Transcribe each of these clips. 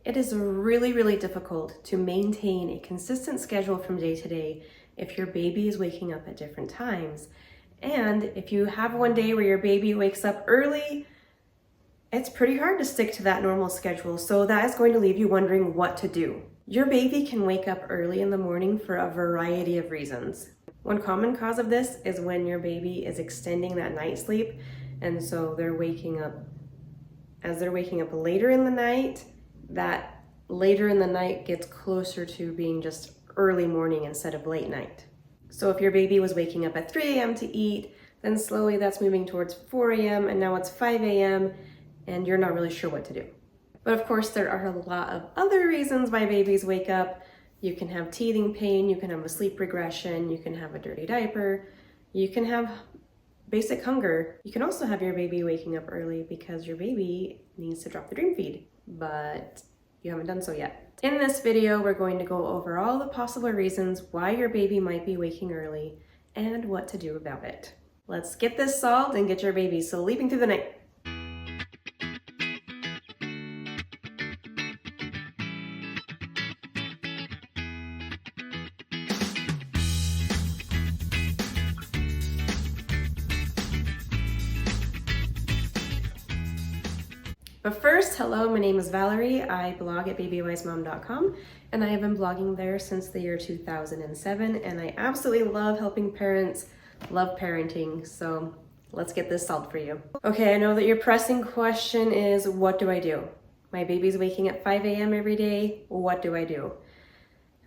It is really, really difficult to maintain a consistent schedule from day to day if your baby is waking up at different times. And if you have one day where your baby wakes up early, it's pretty hard to stick to that normal schedule. So that is going to leave you wondering what to do. Your baby can wake up early in the morning for a variety of reasons. One common cause of this is when your baby is extending that night sleep, and so they're waking up, as they're waking up later in the night, that later in the night gets closer to being just early morning instead of late night. So if your baby was waking up at 3 a.m. to eat, then slowly that's moving towards 4 a.m. and now it's 5 a.m. and you're not really sure what to do. But of course, there are a lot of other reasons why babies wake up. You can have teething pain, you can have a sleep regression, you can have a dirty diaper, you can have basic hunger. You can also have your baby waking up early because your baby needs to drop the dream feed, but you haven't done so yet. In this video, we're going to go over all the possible reasons why your baby might be waking early and what to do about it. Let's get this solved and get your baby sleeping through the night. But first, hello, my name is Valerie. I blog at babywisemom.com, and I have been blogging there since the year 2007, and I absolutely love helping parents, love parenting, so let's get this solved for you. Okay, I know that your pressing question is, what do I do? My baby's waking at 5 a.m. every day, what do I do?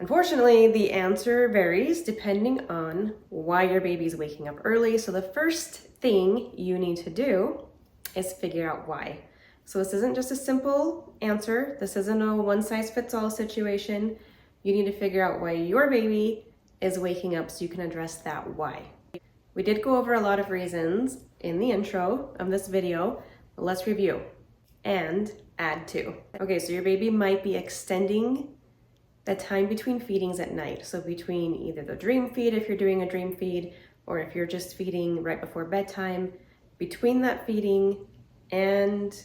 Unfortunately, the answer varies depending on why your baby's waking up early, so the first thing you need to do is figure out why. So this isn't just a simple answer. This isn't a one-size-fits-all situation. You need to figure out why your baby is waking up so you can address that why. We did go over a lot of reasons in the intro of this video, but let's review and add to. Okay, so your baby might be extending the time between feedings at night. So between either the dream feed, if you're doing a dream feed, or if you're just feeding right before bedtime, between that feeding and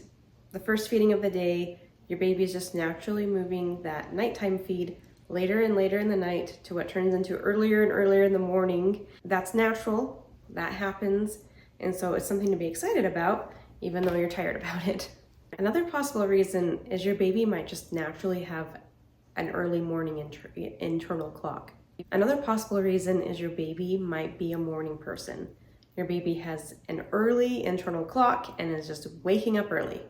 the first feeding of the day, your baby is just naturally moving that nighttime feed later and later in the night to what turns into earlier and earlier in the morning. That's natural, that happens, and so it's something to be excited about, even though you're tired about it. Another possible reason is your baby might just naturally have an early morning internal clock. Another possible reason is your baby might be a morning person. Your baby has an early internal clock and is just waking up early.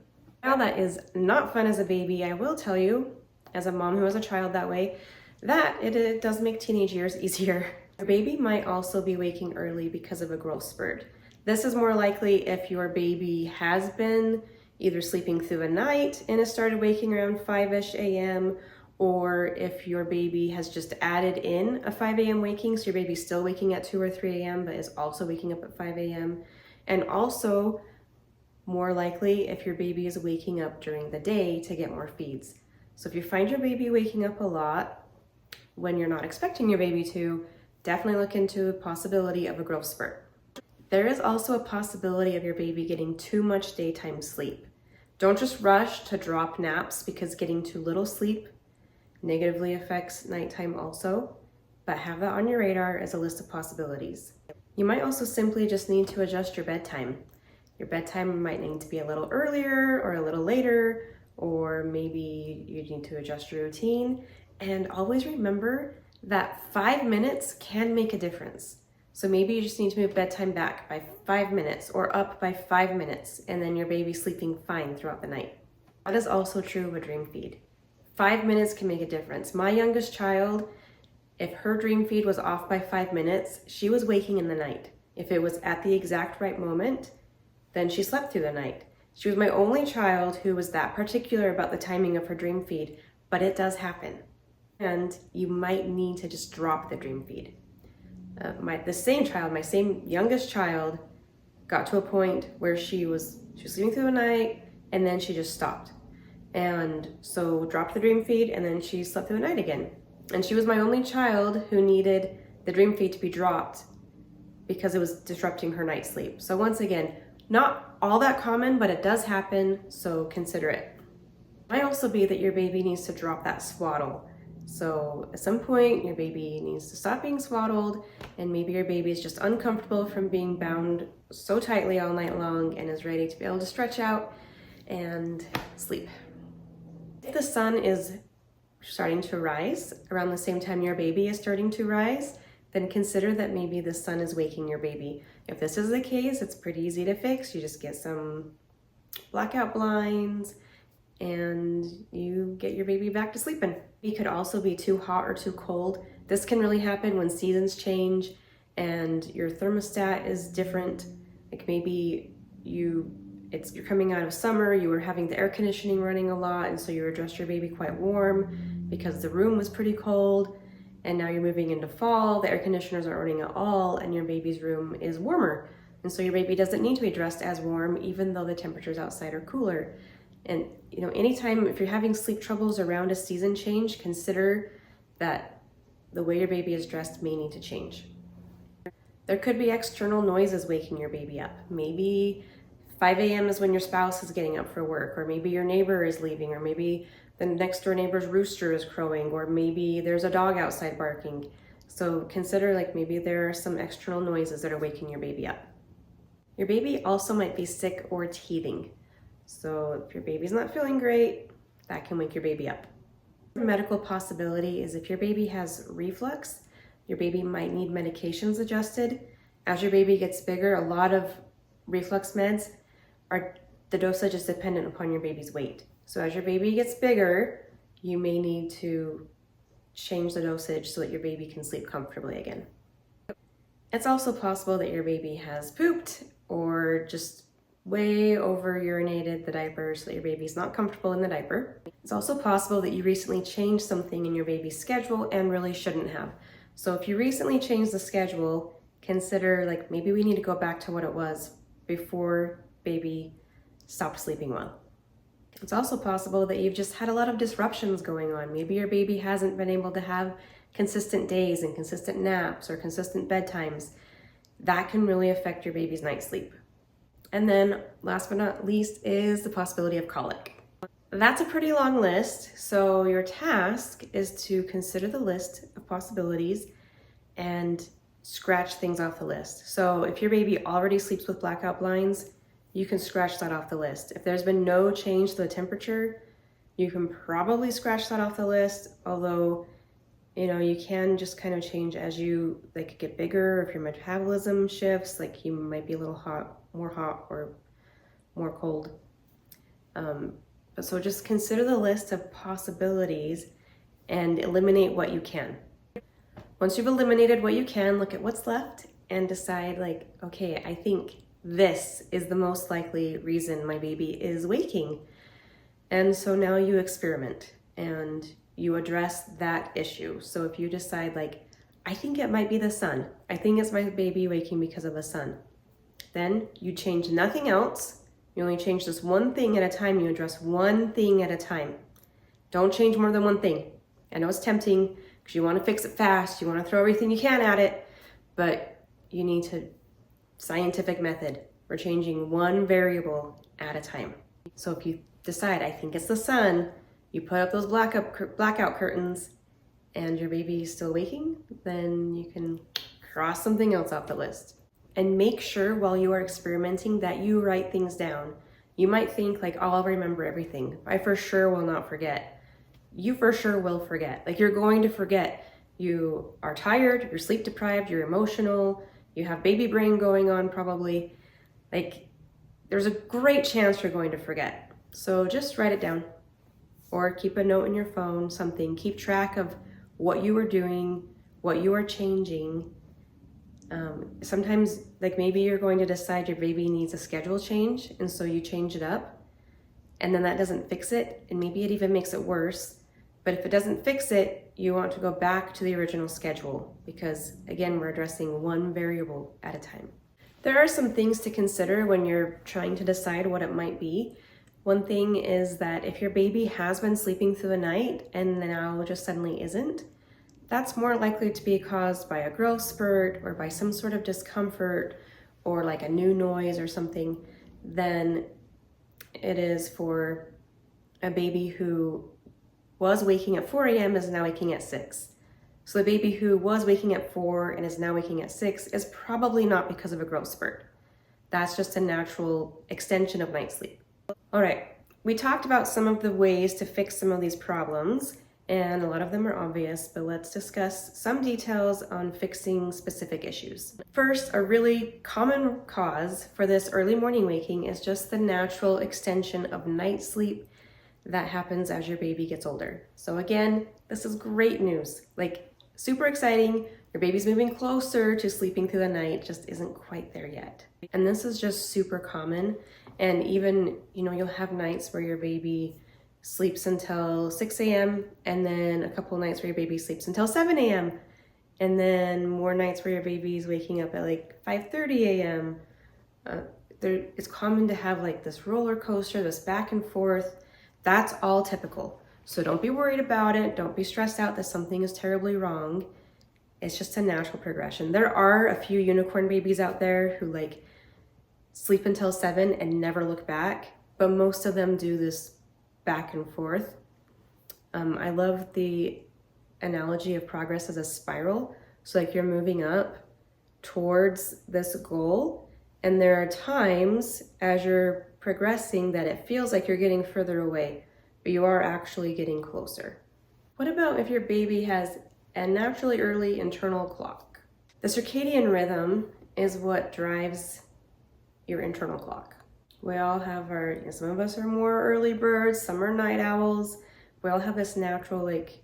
Now that is not fun as a baby, I will tell you, as a mom who has a child that way, that it does make teenage years easier. Your baby might also be waking early because of a growth spurt. This is more likely if your baby has been either sleeping through the night and has started waking around 5-ish a.m., or if your baby has just added in a 5 a.m. waking, so your baby's still waking at 2 or 3 a.m. but is also waking up at 5 a.m. And also, more likely if your baby is waking up during the day to get more feeds. So if you find your baby waking up a lot when you're not expecting your baby to, definitely look into the possibility of a growth spurt. There is also a possibility of your baby getting too much daytime sleep. Don't just rush to drop naps because getting too little sleep negatively affects nighttime also, but have that on your radar as a list of possibilities. You might also simply just need to adjust your bedtime. Your bedtime might need to be a little earlier or a little later, or maybe you need to adjust your routine. And always remember that 5 minutes can make a difference. So maybe you just need to move bedtime back by 5 minutes or up by 5 minutes, and then your baby's sleeping fine throughout the night. That is also true of a dream feed. 5 minutes can make a difference. My youngest child, if her dream feed was off by 5 minutes, she was waking in the night. If it was at the exact right moment, then she slept through the night. She was my only child who was that particular about the timing of her dream feed, but it does happen. And you might need to just drop the dream feed. The same youngest child, got to a point where she was sleeping through the night and then she just stopped. And so dropped the dream feed and then she slept through the night again. And she was my only child who needed the dream feed to be dropped because it was disrupting her night sleep. So once again, not all that common, but it does happen, so consider it. It might also be that your baby needs to drop that swaddle. So at some point, your baby needs to stop being swaddled, and maybe your baby is just uncomfortable from being bound so tightly all night long and is ready to be able to stretch out and sleep. If the sun is starting to rise around the same time your baby is starting to rise, then consider that maybe the sun is waking your baby. If this is the case, it's pretty easy to fix. You just get some blackout blinds and you get your baby back to sleeping. It could also be too hot or too cold. This can really happen when seasons change and your thermostat is different. Like maybe you're coming out of summer, you were having the air conditioning running a lot, and so you dressed your baby quite warm because the room was pretty cold. And now you're moving into fall, the air conditioners aren't running at all, and your baby's room is warmer. And so your baby doesn't need to be dressed as warm, even though the temperatures outside are cooler. And anytime, if you're having sleep troubles around a season change, consider that the way your baby is dressed may need to change. There could be external noises waking your baby up. Maybe 5 a.m. is when your spouse is getting up for work, or maybe your neighbor is leaving, or maybe the next door neighbor's rooster is crowing, or maybe there's a dog outside barking. So consider maybe there are some external noises that are waking your baby up. Your baby also might be sick or teething. So if your baby's not feeling great, that can wake your baby up. A medical possibility is if your baby has reflux, your baby might need medications adjusted. As your baby gets bigger, a lot of reflux meds the dosage is dependent upon your baby's weight. So as your baby gets bigger, you may need to change the dosage so that your baby can sleep comfortably again. It's also possible that your baby has pooped or just way over urinated the diaper so that your baby's not comfortable in the diaper. It's also possible that you recently changed something in your baby's schedule and really shouldn't have. So if you recently changed the schedule, consider maybe we need to go back to what it was before baby stopped sleeping well. It's also possible that you've just had a lot of disruptions going on. Maybe your baby hasn't been able to have consistent days and consistent naps or consistent bedtimes. That can really affect your baby's night's sleep. And then last but not least is the possibility of colic. That's a pretty long list, so your task is to consider the list of possibilities and scratch things off the list. So if your baby already sleeps with blackout blinds, you can scratch that off the list. If there's been no change to the temperature, you can probably scratch that off the list, although you can just kind of change as you get bigger. If your metabolism shifts, you might be a little more hot or more cold. So just consider the list of possibilities and eliminate what you can. Once you've eliminated what you can, look at what's left and decide okay, I think this is the most likely reason my baby is waking. And so now you experiment and you address that issue. So if you decide I think it might be the sun, I think it's my baby waking because of the sun, then you change nothing else. You only change this one thing at a time. You address one thing at a time. Don't change more than one thing. I know it's tempting because you want to fix it fast. You want to throw everything you can at it, but you need to scientific method. We're changing one variable at a time. So if you decide, I think it's the sun, you put up those blackout curtains and your baby is still waking, then you can cross something else off the list. And make sure while you are experimenting that you write things down. You might think oh, I'll remember everything. I for sure will not forget. You for sure will forget. You're going to forget. You are tired, you're sleep deprived, you're emotional, you have baby brain going on probably. There's a great chance you're going to forget. So just write it down or keep a note in your phone, something. Keep track of what you are doing, what you are changing. Sometimes maybe you're going to decide your baby needs a schedule change, and so you change it up, and then that doesn't fix it, and maybe it even makes it worse. But if it doesn't fix it, you want to go back to the original schedule because, again, we're addressing one variable at a time. There are some things to consider when you're trying to decide what it might be. One thing is that if your baby has been sleeping through the night and now just suddenly isn't, that's more likely to be caused by a growth spurt or by some sort of discomfort or a new noise or something than it is for A baby who was waking at 4 a.m. is now waking at 6. So the baby who was waking at 4 and is now waking at 6 is probably not because of a growth spurt. That's just a natural extension of night sleep. All right, we talked about some of the ways to fix some of these problems, and a lot of them are obvious, but let's discuss some details on fixing specific issues. First, a really common cause for this early morning waking is just the natural extension of night sleep that happens as your baby gets older. So again, this is great news, like super exciting. Your baby's moving closer to sleeping through the night, just isn't quite there yet. And this is just super common. And even, you'll have nights where your baby sleeps until 6 a.m. and then a couple nights where your baby sleeps until 7 a.m. and then more nights where your baby's waking up at like 5:30 a.m. It's common to have like this roller coaster, this back and forth. That's all typical. So don't be worried about it. Don't be stressed out that something is terribly wrong. It's just a natural progression. There are a few unicorn babies out there who like sleep until 7 and never look back, but most of them do this back and forth. I love the analogy of progress as a spiral. So like you're moving up towards this goal, and there are times as you're progressing that it feels like you're getting further away, but you are actually getting closer. What about if your baby has a naturally early internal clock? The circadian rhythm is what drives your internal clock. We all have some of us are more early birds, some are night owls. We all have this natural like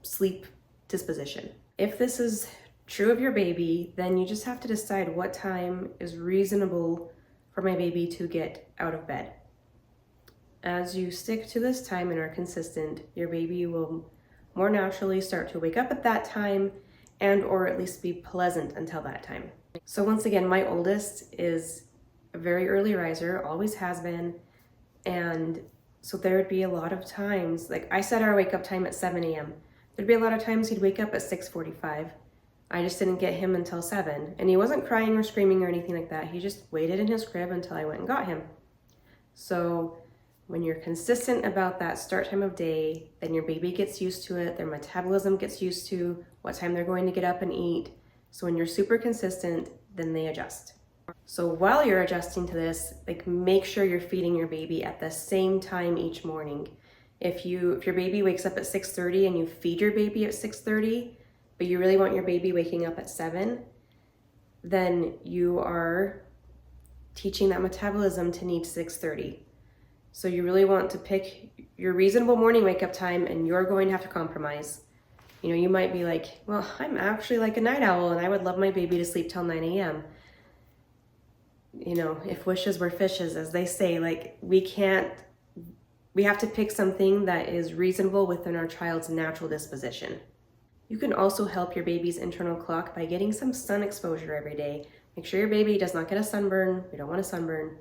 sleep disposition. If this is true of your baby, then you just have to decide what time is reasonable for my baby to get out of bed. As you stick to this time and are consistent, your baby will more naturally start to wake up at that time and or at least be pleasant until that time. So once again, my oldest is a very early riser, always has been. And so there would be a lot of times, like I set our wake up time at 7 a.m. There'd be a lot of times he'd wake up at 6:45. I just didn't get him until 7. And he wasn't crying or screaming or anything like that. He just waited in his crib until I went and got him. So when you're consistent about that start time of day, then your baby gets used to it, their metabolism gets used to what time they're going to get up and eat. So when you're super consistent, then they adjust. So while you're adjusting to this, like make sure you're feeding your baby at the same time each morning. If your baby wakes up at 6:30 and you feed your baby at 6:30, but you really want your baby waking up at 7, then you are teaching that metabolism to need 6:30. So you really want to pick your reasonable morning wake up time, and you're going to have to compromise. You might be like, well, I'm actually like a night owl and I would love my baby to sleep till 9 a.m. If wishes were fishes, as they say, like we have to pick something that is reasonable within our child's natural disposition. You can also help your baby's internal clock by getting some sun exposure every day. Make sure your baby does not get a sunburn. We don't want a sunburn.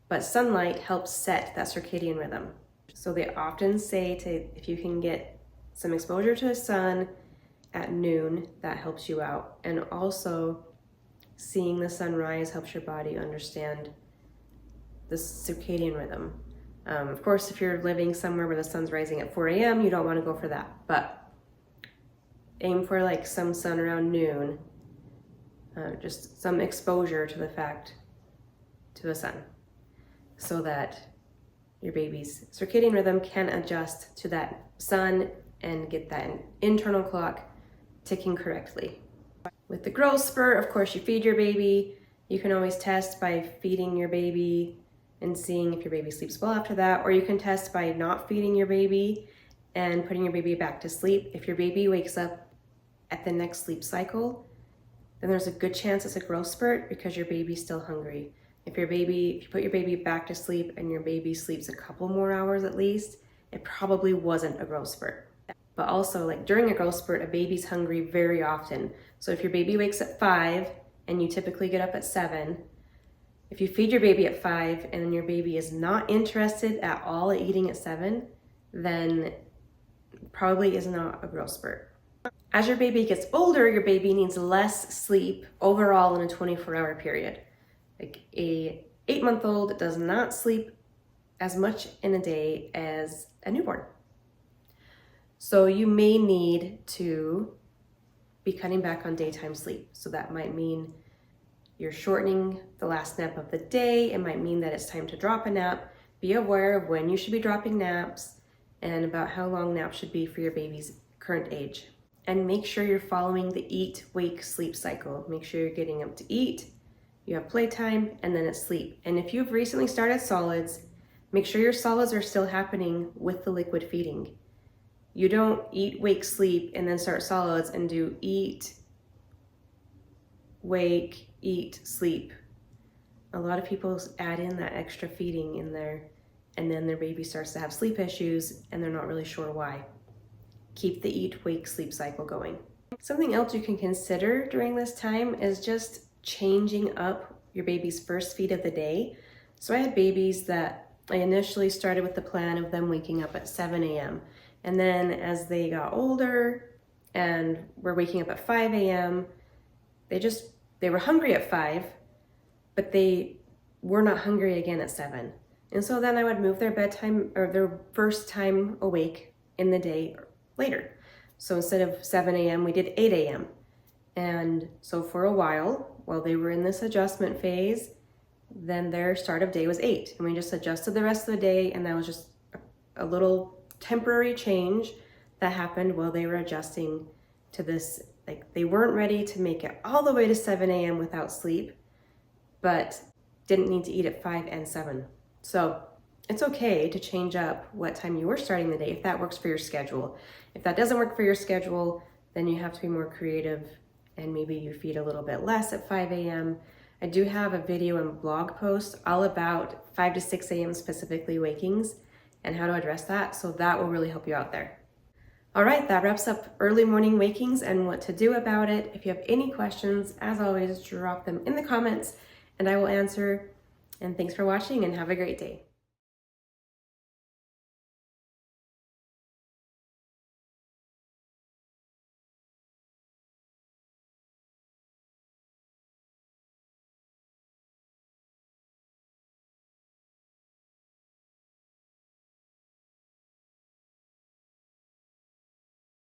But sunlight helps set that circadian rhythm. So they often say if you can get some exposure to the sun at noon, that helps you out. And also seeing the sunrise helps your body understand the circadian rhythm. Of course, if you're living somewhere where the sun's rising at 4 a.m., you don't want to go for that. But aim for like some sun around noon, just some exposure to the sun, so that your baby's circadian rhythm can adjust to that sun and get that internal clock ticking correctly. With the growth spurt, of course, you feed your baby. You can always test by feeding your baby and seeing if your baby sleeps well after that, or you can test by not feeding your baby and putting your baby back to sleep. If your baby wakes up at the next sleep cycle, then there's a good chance it's a growth spurt because your baby's still hungry. If you put your baby back to sleep and your baby sleeps a couple more hours at least, it probably wasn't a growth spurt. But also, like during a growth spurt, a baby's hungry very often. So if your baby wakes at 5 and you typically get up at 7, if you feed your baby at 5 and your baby is not interested at all at eating at 7, then probably is not a growth spurt. As your baby gets older, your baby needs less sleep overall in a 24-hour period. Like a 8-month-old does not sleep as much in a day as a newborn. So you may need to be cutting back on daytime sleep. So that might mean you're shortening the last nap of the day. It might mean that it's time to drop a nap. Be aware of when you should be dropping naps and about how long naps should be for your baby's current age. And make sure you're following the eat, wake, sleep cycle. Make sure you're getting up to eat, you have playtime, and then it's sleep. And if you've recently started solids, make sure your solids are still happening with the liquid feeding. You don't eat, wake, sleep, and then start solids and do eat, wake, eat, sleep. A lot of people add in that extra feeding in there, and then their baby starts to have sleep issues and they're not really sure why. Keep the eat, wake, sleep cycle going. Something else you can consider during this time is just changing up your baby's first feed of the day. So I had babies that I initially started with the plan of them waking up at 7 a.m. And then as they got older and were waking up at 5 a.m., they were hungry at 5, but they were not hungry again at 7. And so then I would move their bedtime or their first time awake in the day later. So instead of 7 a.m., we did 8 a.m. And so for a while they were in this adjustment phase, then their start of day was 8. And we just adjusted the rest of the day, and that was just a little temporary change that happened while they were adjusting to this. Like, they weren't ready to make it all the way to 7 a.m. without sleep, but didn't need to eat at 5 and 7. So it's okay to change up what time you were starting the day if that works for your schedule. If that doesn't work for your schedule, then you have to be more creative and maybe you feed a little bit less at 5 a.m. I do have a video and blog post all about 5 to 6 a.m. specifically wakings and how to address that. So that will really help you out there. All right, that wraps up early morning wakings and what to do about it. If you have any questions, as always, drop them in the comments and I will answer. And thanks for watching and have a great day.